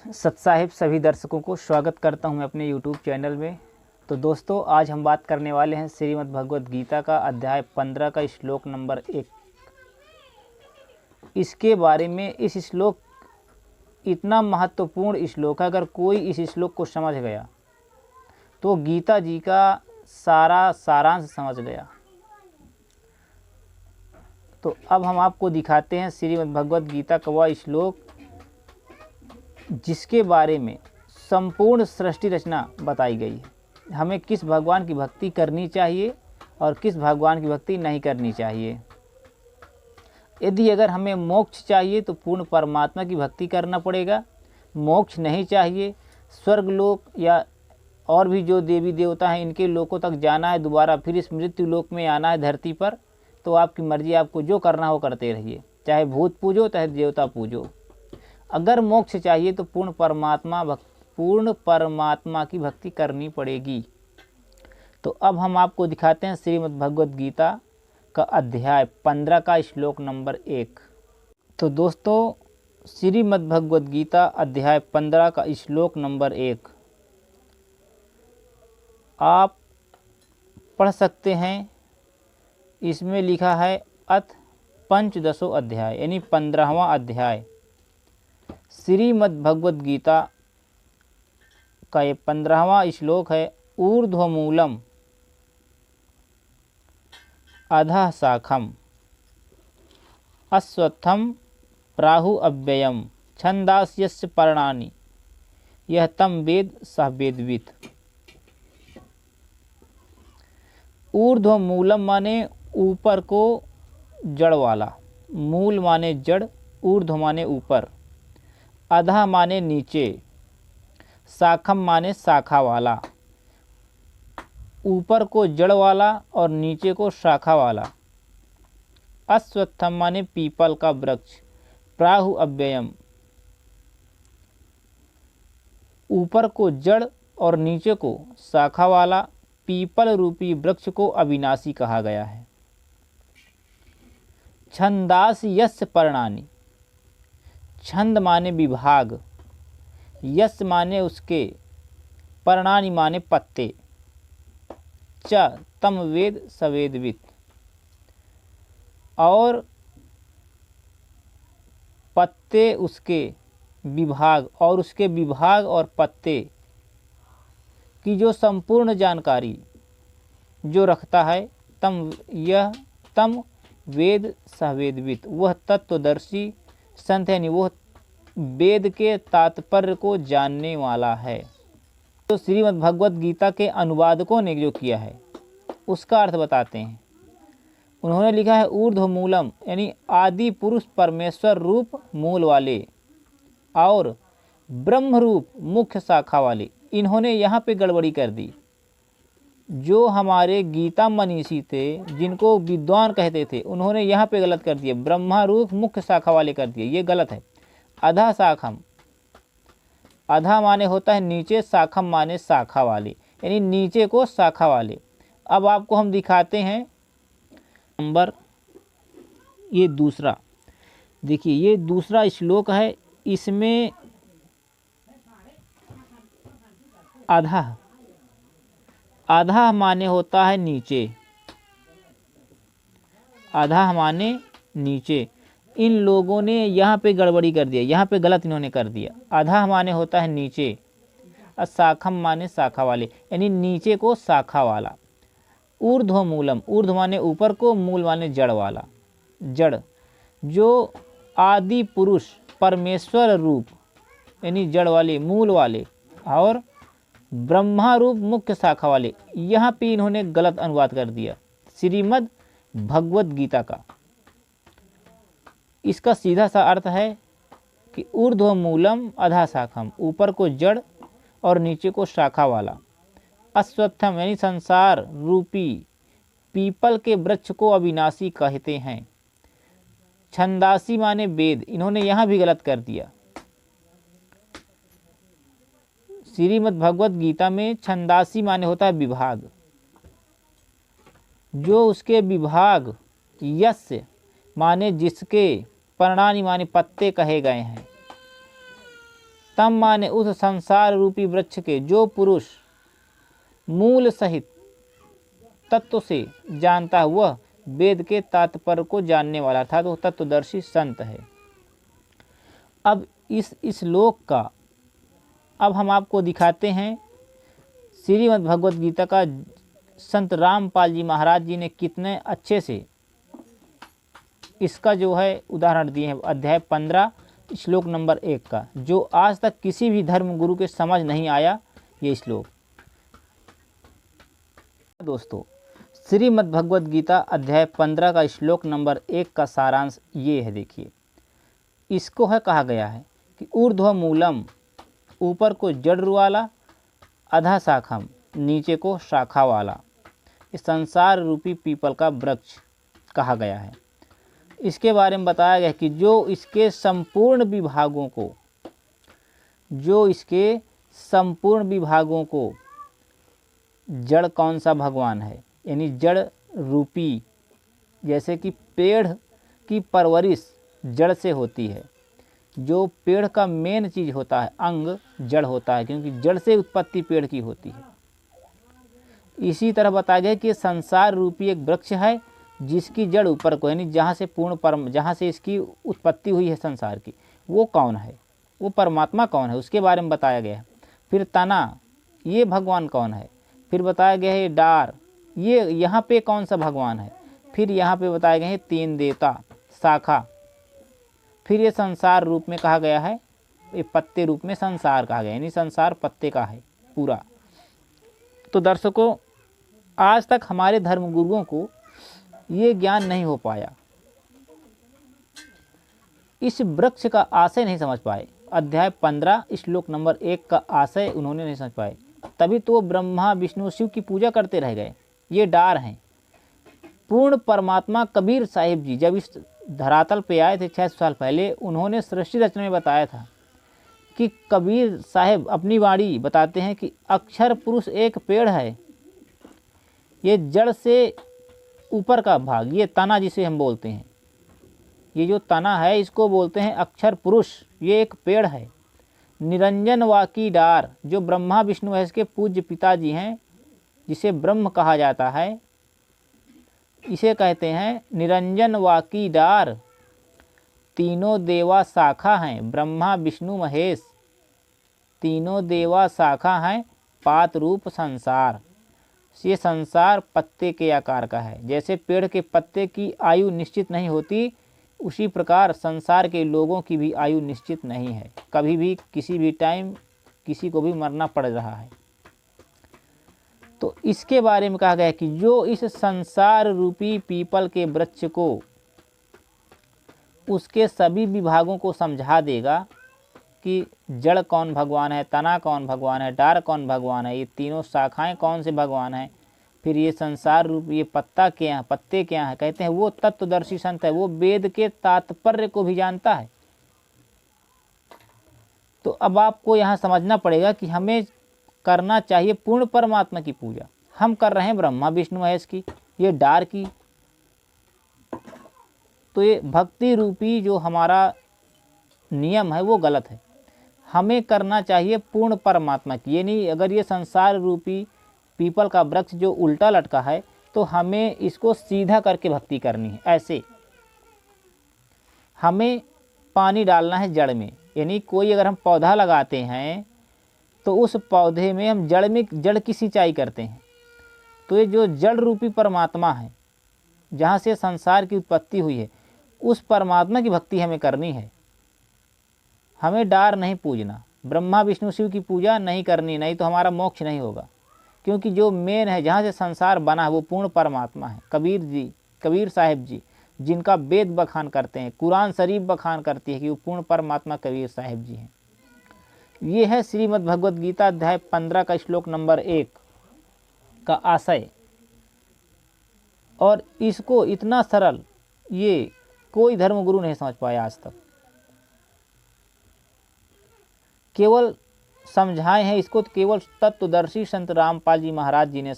सत्साहिब सभी दर्शकों को स्वागत करता हूं मैं अपने YouTube चैनल में। तो दोस्तों, आज हम बात करने वाले हैं श्रीमद् भगवद गीता का अध्याय 15 का श्लोक नंबर 1। इसके बारे में इस श्लोक इतना महत्वपूर्ण श्लोक है, अगर कोई इस श्लोक को समझ गया तो गीता जी का सारा सारांश समझ गया। तो अब हम आपको दिखाते हैं श्रीमद् भगवद गीता का वह श्लोक जिसके बारे में संपूर्ण सृष्टि रचना बताई गई है। हमें किस भगवान की भक्ति करनी चाहिए और किस भगवान की भक्ति नहीं करनी चाहिए। यदि अगर हमें मोक्ष चाहिए तो पूर्ण परमात्मा की भक्ति करना पड़ेगा। मोक्ष नहीं चाहिए, स्वर्गलोक या और भी जो देवी देवता हैं इनके लोकों तक जाना है, दोबारा फिर इस मृत्यु लोक में आना है धरती पर, तो आपकी मर्जी, आपको जो करना हो करते रहिए, चाहे भूत पूजो चाहे देवता पूजो। अगर मोक्ष चाहिए तो पूर्ण परमात्मा की भक्ति करनी पड़ेगी। तो अब हम आपको दिखाते हैं श्रीमद् भगवद गीता का अध्याय 15 का श्लोक नंबर 1। तो दोस्तों, श्रीमद् भगवद गीता अध्याय 15 का श्लोक नंबर 1 आप पढ़ सकते हैं। इसमें लिखा है अथ पंचदशो अध्याय, यानी 15वां अध्याय। श्रीमद् भगवद गीता का ये 15वां श्लोक है। ऊर्ध्वमूलम अधः शाखम अश्वत्थम प्राहु अव्ययम छंदास्यस्य पर्णानि यह तम वेद सह वेदवित्। ऊर्ध्वमूलम माने ऊपर को जड़ वाला, मूल माने जड़, ऊर्ध्व माने ऊपर, अधः माने नीचे, शाखम माने शाखा वाला। ऊपर को जड़ वाला और नीचे को शाखा वाला। अश्वत्थम माने पीपल का वृक्ष, प्राहु अव्ययम, ऊपर को जड़ और नीचे को शाखा वाला पीपल रूपी वृक्ष को अविनाशी कहा गया है। छंदास यस्य पर्णानि, छंद माने विभाग, यश माने उसके, पर्णानि माने पत्ते, च तम वेद सवेदवित्, और पत्ते उसके विभाग, और उसके विभाग और पत्ते की जो संपूर्ण जानकारी जो रखता है, तम वेद सवेदवित्, वह तत्वदर्शी संत है, यानी वो वेद के तात्पर्य को जानने वाला है। तो श्रीमद् भगवद गीता के अनुवादकों ने जो किया है उसका अर्थ बताते हैं। उन्होंने लिखा है ऊर्ध्वमूलम, यानी आदि पुरुष परमेश्वर रूप मूल वाले और ब्रह्म रूप मुख्य शाखा वाले। इन्होंने यहाँ पे गड़बड़ी कर दी। जो हमारे गीता मनीषी थे, जिनको विद्वान कहते थे, उन्होंने यहाँ पे गलत कर दिया, ब्रह्मा रूप मुख्य शाखा वाले कर दिए। ये गलत है। अधा शाखम, अधा माने होता है नीचे, शाखम माने शाखा वाले, यानी नीचे को शाखा वाले। अब आपको हम दिखाते हैं नंबर ये दूसरा। देखिए, ये दूसरा श्लोक है। इसमें अधा, आधा माने होता है नीचे, आधा माने नीचे। इन लोगों ने यहाँ पे गड़बड़ी कर दिया, यहाँ पे गलत इन्होंने कर दिया। आधा माने होता है नीचे और शाखम माने शाखा वाले, यानी नीचे को शाखा वाला। ऊर्ध्व मूलम, ऊर्ध्व माने ऊपर को, मूल माने जड़ वाला, जड़। जो आदि पुरुष परमेश्वर रूप, यानी जड़ वाले, मूल वाले, और ब्रह्मा रूप मुख्य शाखा वाले। यहाँ पे इन्होंने गलत अनुवाद कर दिया श्रीमद् भगवद गीता का। इसका सीधा सा अर्थ है कि ऊर्ध्व मूलम अधा शाखम, ऊपर को जड़ और नीचे को शाखा वाला। अश्वत्थम यानी संसार रूपी पीपल के वृक्ष को अविनाशी कहते हैं। छंदासी माने वेद, इन्होंने यहाँ भी गलत कर दिया। श्रीमद् भगवद गीता में छंदासी माने होता है विभाग, जो उसके विभाग, यस्य माने जिसके, पर्णानि माने पत्ते कहे गए हैं। तम माने उस संसार रूपी वृक्ष के जो पुरुष मूल सहित तत्व से जानता है वह वेद के तात्पर्य को जानने वाला था, तो तत्वदर्शी संत है। अब इस श्लोक का अब हम आपको दिखाते हैं श्रीमद् भगवत गीता का संत रामपाल जी महाराज जी ने कितने अच्छे से इसका जो है उदाहरण दिए हैं। अध्याय 15 श्लोक नंबर 1 का, जो आज तक किसी भी धर्म गुरु के समझ नहीं आया ये श्लोक। दोस्तों, श्रीमद् भगवत गीता अध्याय 15 का श्लोक नंबर 1 का सारांश ये है। देखिए, इसको है कहा गया है कि ऊर्ध्व मूलम, ऊपर को जड़ वाला, अधा शाखम, नीचे को शाखा वाला, इस संसार रूपी पीपल का वृक्ष कहा गया है। इसके बारे में बताया गया कि जो इसके संपूर्ण विभागों को जड़ कौन सा भगवान है, यानी जड़ रूपी, जैसे कि पेड़ की परवरिश जड़ से होती है, जो पेड़ का मेन चीज़ होता है अंग जड़ होता है, क्योंकि जड़ से उत्पत्ति पेड़ की होती है। इसी तरह बताया गया कि संसार रूपी एक वृक्ष है जिसकी जड़ ऊपर को, यानी जहाँ से इसकी उत्पत्ति हुई है संसार की, वो कौन है, वो परमात्मा कौन है, उसके बारे में बताया गया है। फिर तना, ये भगवान कौन है। फिर बताया गया है डार, ये यहाँ पे कौन सा भगवान है। फिर यहाँ पे बताया गया है 3 देवता, शाखा। फिर ये संसार रूप में कहा गया है, ये पत्ते रूप में संसार कहा गया, यानी संसार पत्ते का है पूरा। तो दर्शकों, आज तक हमारे धर्म गुरुओं को ये ज्ञान नहीं हो पाया, इस वृक्ष का आशय नहीं समझ पाए। अध्याय 15 श्लोक नंबर 1 का आशय उन्होंने नहीं समझ पाए, तभी तो ब्रह्मा विष्णु शिव की पूजा करते रह गए। ये डार हैं। पूर्ण परमात्मा कबीर साहिब जी जब इस धरातल पे आए थे 600 साल पहले, उन्होंने सृष्टि रचना में बताया था कि कबीर साहिब अपनी वाणी बताते हैं कि अक्षर पुरुष एक पेड़ है, ये जड़ से ऊपर का भाग, ये तना जिसे हम बोलते हैं, ये जो तना है इसको बोलते हैं अक्षर पुरुष, ये एक पेड़ है। निरंजन वाकी डार, जो ब्रह्मा विष्णु महेश के पूज्य पिताजी हैं, जिसे ब्रह्म कहा जाता है, इसे कहते हैं निरंजन वाकी डार। तीनों देवा शाखा हैं, ब्रह्मा विष्णु महेश तीनों देवा शाखा हैं, पात रूप संसार। ये संसार पत्ते के आकार का है। जैसे पेड़ के पत्ते की आयु निश्चित नहीं होती, उसी प्रकार संसार के लोगों की भी आयु निश्चित नहीं है, कभी भी किसी भी टाइम किसी को भी मरना पड़ रहा है। तो इसके बारे में कहा गया कि जो इस संसार रूपी पीपल के वृक्ष को उसके सभी विभागों को समझा देगा कि जड़ कौन भगवान है, तना कौन भगवान है, डार कौन भगवान है, ये तीनों शाखाएं कौन से भगवान हैं, फिर ये संसार रूप ये पत्ते क्या है, कहते हैं वो तत्वदर्शी संत है, वो वेद के तात्पर्य को भी जानता है। तो अब आपको यहाँ समझना पड़ेगा कि हमें करना चाहिए पूर्ण परमात्मा की पूजा। हम कर रहे हैं ब्रह्मा विष्णु महेश की, ये डार की। तो ये भक्ति रूपी जो हमारा नियम है वो गलत है। हमें करना चाहिए पूर्ण परमात्मा की। ये नहीं, अगर ये संसार रूपी पीपल का वृक्ष जो उल्टा लटका है तो हमें इसको सीधा करके भक्ति करनी है। ऐसे हमें पानी डालना है जड़ में, यानी कोई अगर हम पौधा लगाते हैं तो उस पौधे में हम जड़ की सिंचाई करते हैं। तो ये जो जड़ रूपी परमात्मा है, जहाँ से संसार की उत्पत्ति हुई है, उस परमात्मा की भक्ति हमें करनी है। हमें डार नहीं पूजना, ब्रह्मा विष्णु शिव की पूजा नहीं करनी, नहीं तो हमारा मोक्ष नहीं होगा। क्योंकि जो मेन है, जहाँ से संसार बना है, वो पूर्ण परमात्मा है। कबीर साहिब जी जिनका वेद बखान करते हैं, कुरान शरीफ बखान करती है कि वो पूर्ण परमात्मा कबीर साहिब जी हैं। ये है श्रीमद् भगवत गीता अध्याय 15 का श्लोक नंबर 1 का आशय। और इसको इतना सरल ये कोई धर्मगुरु नहीं समझ पाया आज तक। केवल समझाए हैं इसको, तो केवल तत्वदर्शी संत रामपाल जी महाराज जी ने